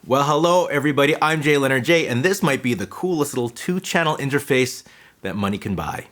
Well, hello everybody, I'm JayLeonardJ, and this might be the coolest little 2-channel interface that money can buy.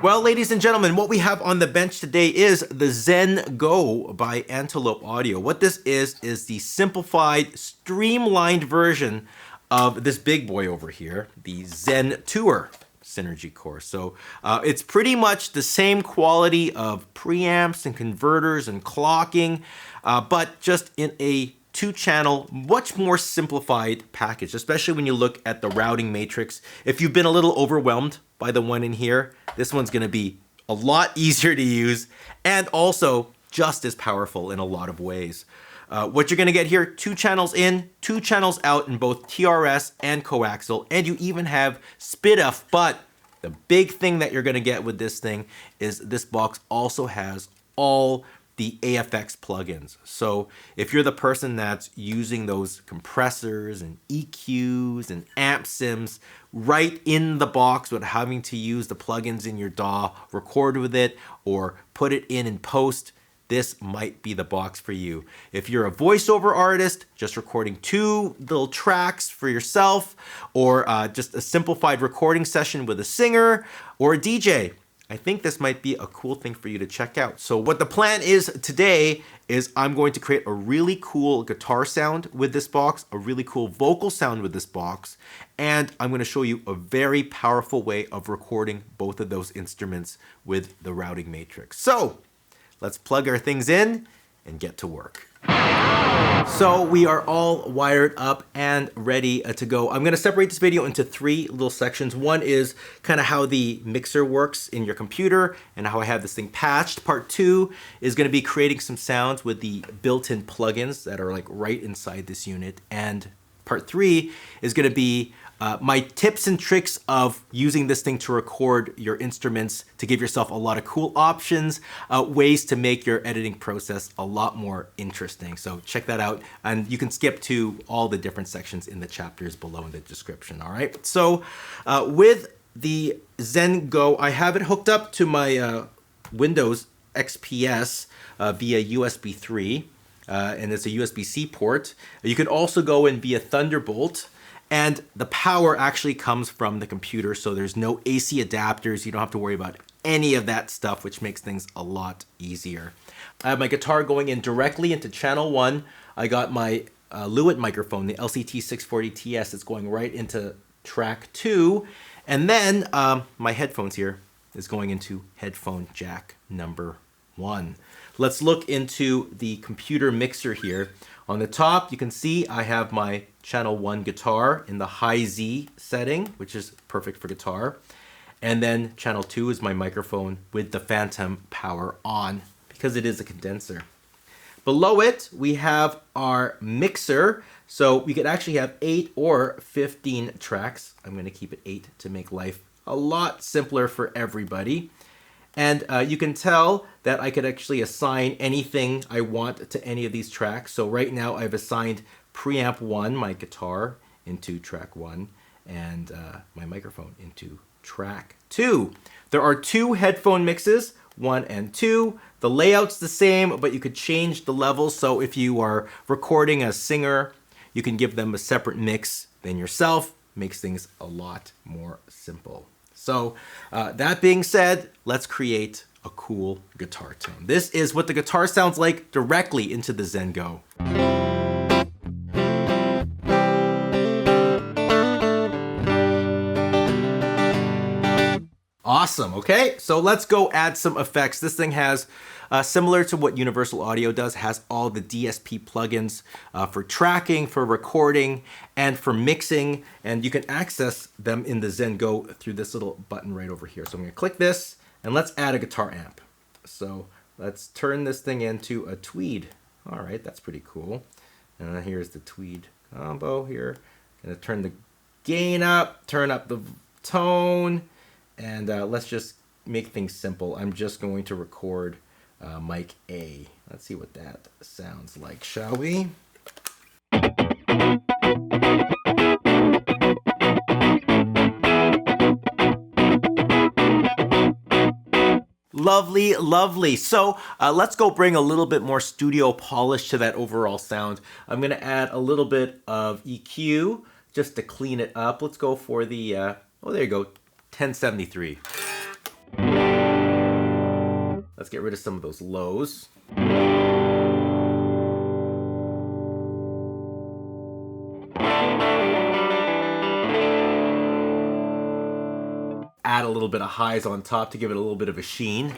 Well, ladies and gentlemen, what we have on the bench today is the Zen Go by Antelope Audio. What this is the simplified, streamlined version of this big boy over here, the Zen Tour Synergy Core. So it's pretty much the same quality of preamps and converters and clocking, but just in a 2-channel, much more simplified package, especially when you look at the routing matrix. If you've been a little overwhelmed by the one in here, this one's gonna be a lot easier to use and also just as powerful in a lot of ways. What you're gonna get here, 2 channels in, 2 channels out in both TRS and coaxial, and you even have SPDIF, but the big thing that you're gonna get with this thing is this box also has all the AFX plugins. So if you're the person that's using those compressors and EQs and amp sims right in the box without having to use the plugins in your DAW, record with it, or put it in post, this might be the box for you. If you're a voiceover artist, just recording 2 little tracks for yourself, or just a simplified recording session with a singer or a DJ, I think this might be a cool thing for you to check out. So what the plan is today is I'm going to create a really cool guitar sound with this box, a really cool vocal sound with this box, and I'm going to show you a very powerful way of recording both of those instruments with the routing matrix. So let's plug our things in and get to work. So we are all wired up and ready to go. I'm gonna separate this video into 3 little sections. One is kind of how the mixer works in your computer and how I have this thing patched. Part 2 is gonna be creating some sounds with the built-in plugins that are like right inside this unit. And part 3 is gonna be my tips and tricks of using this thing to record your instruments, to give yourself a lot of cool options, ways to make your editing process a lot more interesting. So check that out, and you can skip to all the different sections in the chapters below in the description, all right? So with the Zen Go, I have it hooked up to my Windows XPS via USB 3, and it's a USB-C port. You can also go in via Thunderbolt, and the power actually comes from the computer, so there's no AC adapters. You don't have to worry about any of that stuff, which makes things a lot easier. I have my guitar going in directly into channel 1. I got my Lewitt microphone, the LCT 640TS. It's going right into track 2. And then my headphones here is going into headphone jack number 1. Let's look into the computer mixer here. On the top, you can see I have my channel 1 guitar in the high Z setting, which is perfect for guitar. And then channel 2 is my microphone with the phantom power on because it is a condenser. Below it, we have our mixer. So we could actually have 8 or 15 tracks. I'm going to keep it 8 to make life a lot simpler for everybody. And you can tell that I could actually assign anything I want to any of these tracks. So right now I've assigned preamp 1, my guitar, into track 1, and my microphone into track 2. There are 2 headphone mixes, 1 and 2. The layout's the same, but you could change the levels. So if you are recording a singer, you can give them a separate mix than yourself. Makes things a lot more simple. So that being said, let's create a cool guitar tone. This is what the guitar sounds like directly into the Zen Go. Awesome, okay? So let's go add some effects. This thing has, similar to what Universal Audio does, has all the DSP plugins for tracking, for recording, and for mixing. And you can access them in the Zen Go through this little button right over here. So I'm gonna click this, and let's add a guitar amp. So let's turn this thing into a tweed. All right, that's pretty cool. And here's the tweed combo here. Gonna turn the gain up, turn up the tone, and let's just make things simple. I'm just going to record mic A. Let's see what that sounds like, shall we? Lovely, lovely. So let's go bring a little bit more studio polish to that overall sound. I'm gonna add a little bit of EQ just to clean it up. Let's go for the, oh, there you go, 1073. Let's get rid of some of those lows. Add a little bit of highs on top to give it a little bit of a sheen.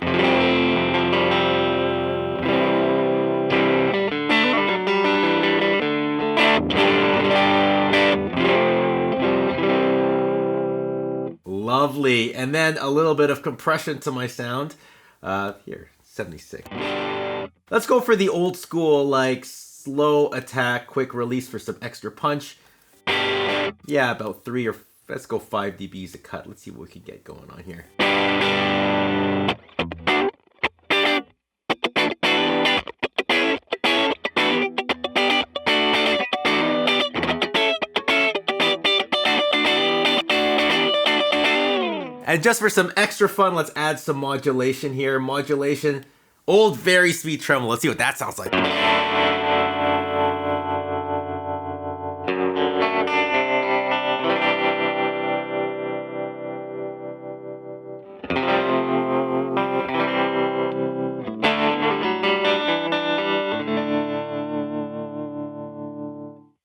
Lovely. And then a little bit of compression to my sound. Here, 76. Let's go for the old school, like slow attack, quick release for some extra punch. Yeah, about 3 or let's go 5 dBs a cut. Let's see what we can get going on here. And just for some extra fun, let's add some modulation here. Modulation, old very sweet tremolo. Let's see what that sounds like.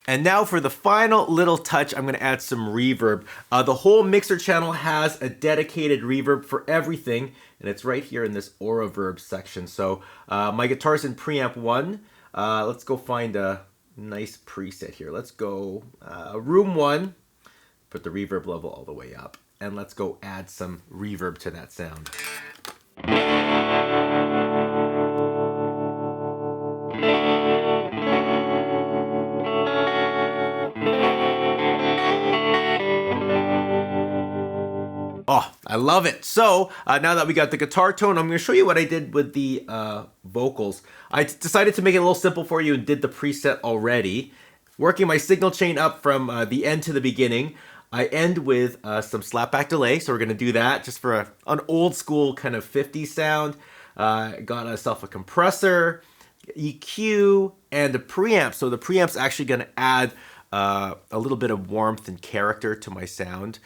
And now for the final little touch, I'm gonna add some reverb. The whole mixer channel has a dedicated reverb for everything, and it's right here in this Aura Verb section. So my guitar's in preamp 1. Let's go find a nice preset here. Let's go room 1, put the reverb level all the way up, and let's go add some reverb to that sound. Oh, I love it. So now that we got the guitar tone, I'm going to show you what I did with the vocals. I decided to make it a little simple for you and did the preset already. Working my signal chain up from the end to the beginning. I end with some slapback delay, so we're going to do that just for an old school kind of 50s sound. Got myself a compressor, EQ, and a preamp. So the preamp's actually going to add a little bit of warmth and character to my sound.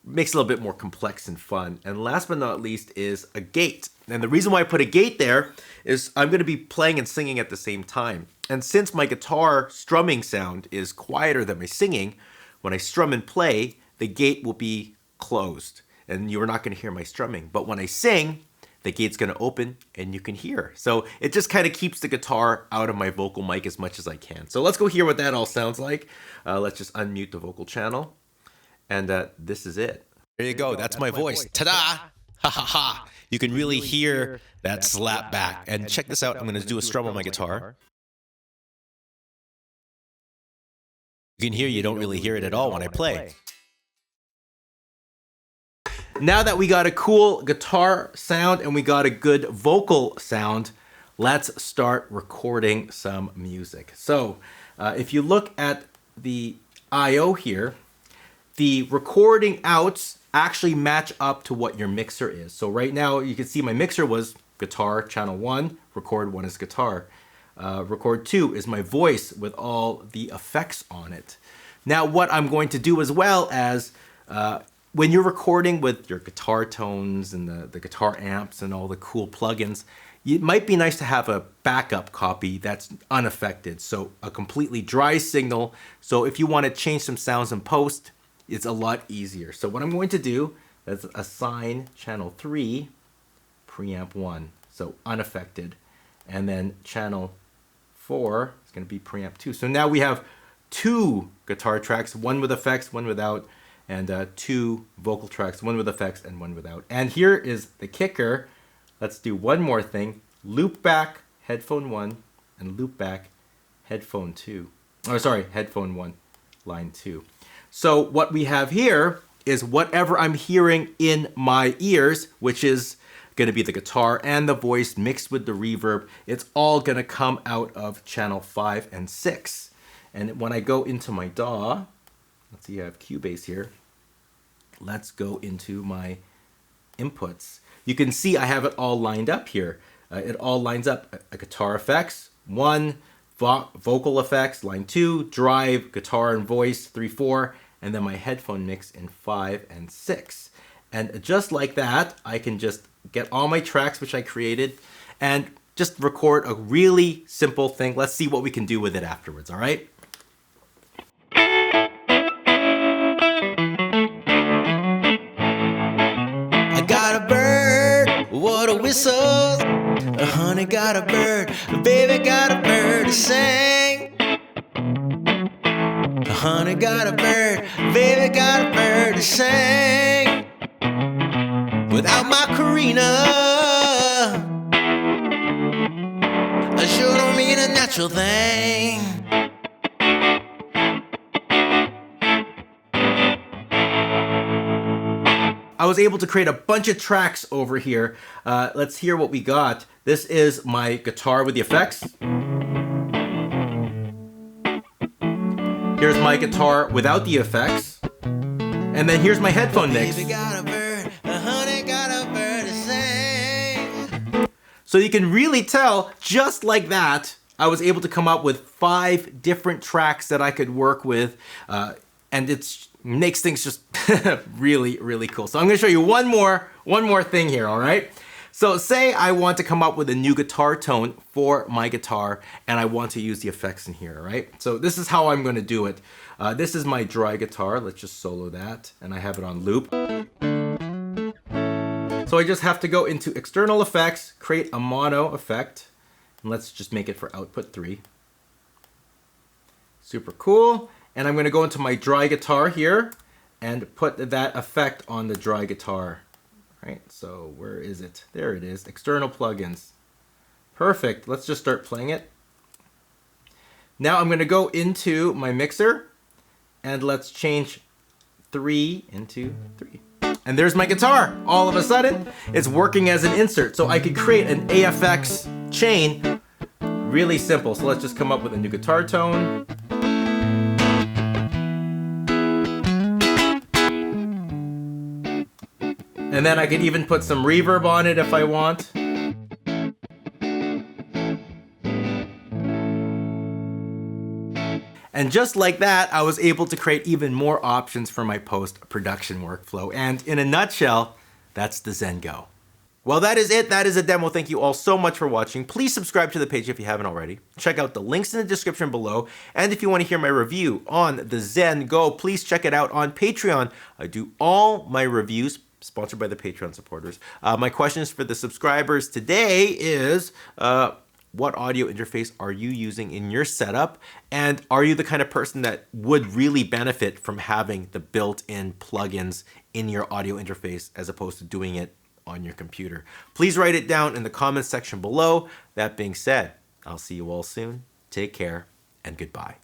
Makes it a little bit more complex and fun. And last but not least is a gate. And the reason why I put a gate there is I'm going to be playing and singing at the same time. And since my guitar strumming sound is quieter than my singing, when I strum and play, the gate will be closed and you're not going to hear my strumming. But when I sing, the gate's going to open and you can hear. So it just kind of keeps the guitar out of my vocal mic as much as I can. So let's go hear what that all sounds like. Let's just unmute the vocal channel. And this is it. There you go. That's my voice. Ta-da! Ha ha ha! You can really hear that slap back. And check this out. I'm going to do a strum on my guitar. You can hear you don't really hear it at all when I play. Now that we got a cool guitar sound and we got a good vocal sound, let's start recording some music. So if you look at the I/O here, the recording outs actually match up to what your mixer is. So right now you can see my mixer was guitar, channel 1, record 1 is guitar. Record 2 is my voice with all the effects on it. Now what I'm going to do as well as when you're recording with your guitar tones and the guitar amps and all the cool plugins, it might be nice to have a backup copy that's unaffected. So a completely dry signal. So if you want to change some sounds in post, it's a lot easier. So what I'm going to do is assign channel 3, preamp 1, so unaffected. And then channel 4 is going to be preamp 2. So now we have 2 guitar tracks, one with effects, one without, and 2 vocal tracks, one with effects and one without. And here is the kicker. Let's do one more thing. Loop back headphone 1 and loop back headphone 2. Oh, sorry, headphone 1, line 2. So what we have here is whatever I'm hearing in my ears, which is going to be the guitar and the voice mixed with the reverb. It's all going to come out of channel 5 and 6. And when I go into my DAW, let's see, I have Cubase here. Let's go into my inputs. you can see I have it all lined up here. It all lines up. Guitar effects, 1, vocal effects, line 2, drive, guitar and voice, 3, 4, and then my headphone mix in 5 and 6. And just like that, I can just get all my tracks which I created and just record a really simple thing. Let's see what we can do with it afterwards, all right? I got a bird, what a whistle. A honey got a bird, a baby got a bird to sing. A honey got a bird, a baby got a bird to sing. Without my Karina, I sure don't mean a natural thing. I was able to create a bunch of tracks over here. Let's hear what we got. This is my guitar with the effects. Here's my guitar without the effects. And then here's my headphone mix. So you can really tell, just like that, I was able to come up with 5 different tracks that I could work with. And it makes things just really, really cool. So I'm gonna show you one more thing here, all right? So say I want to come up with a new guitar tone for my guitar and I want to use the effects in here, right? So this is how I'm gonna do it. This is my dry guitar. Let's just solo that. And I have it on loop. So I just have to go into external effects, create a mono effect, and let's just make it for output 3. Super cool. And I'm gonna go into my dry guitar here and put that effect on the dry guitar. Right, so where is it? There it is, external plugins. Perfect, let's just start playing it. Now I'm gonna go into my mixer and let's change 3 into 3. And there's my guitar. All of a sudden, it's working as an insert. So I could create an AFX chain, really simple. So let's just come up with a new guitar tone. And then I could even put some reverb on it if I want. And just like that, I was able to create even more options for my post-production workflow. And in a nutshell, that's the Zen Go. Well, that is it. That is a demo. Thank you all so much for watching. Please subscribe to the page if you haven't already. Check out the links in the description below. And if you want to hear my review on the Zen Go, please check it out on Patreon. I do all my reviews sponsored by the Patreon supporters. My questions for the subscribers today is, what audio interface are you using in your setup? And are you the kind of person that would really benefit from having the built-in plugins in your audio interface as opposed to doing it on your computer? Please write it down in the comments section below. That being said, I'll see you all soon. Take care and goodbye.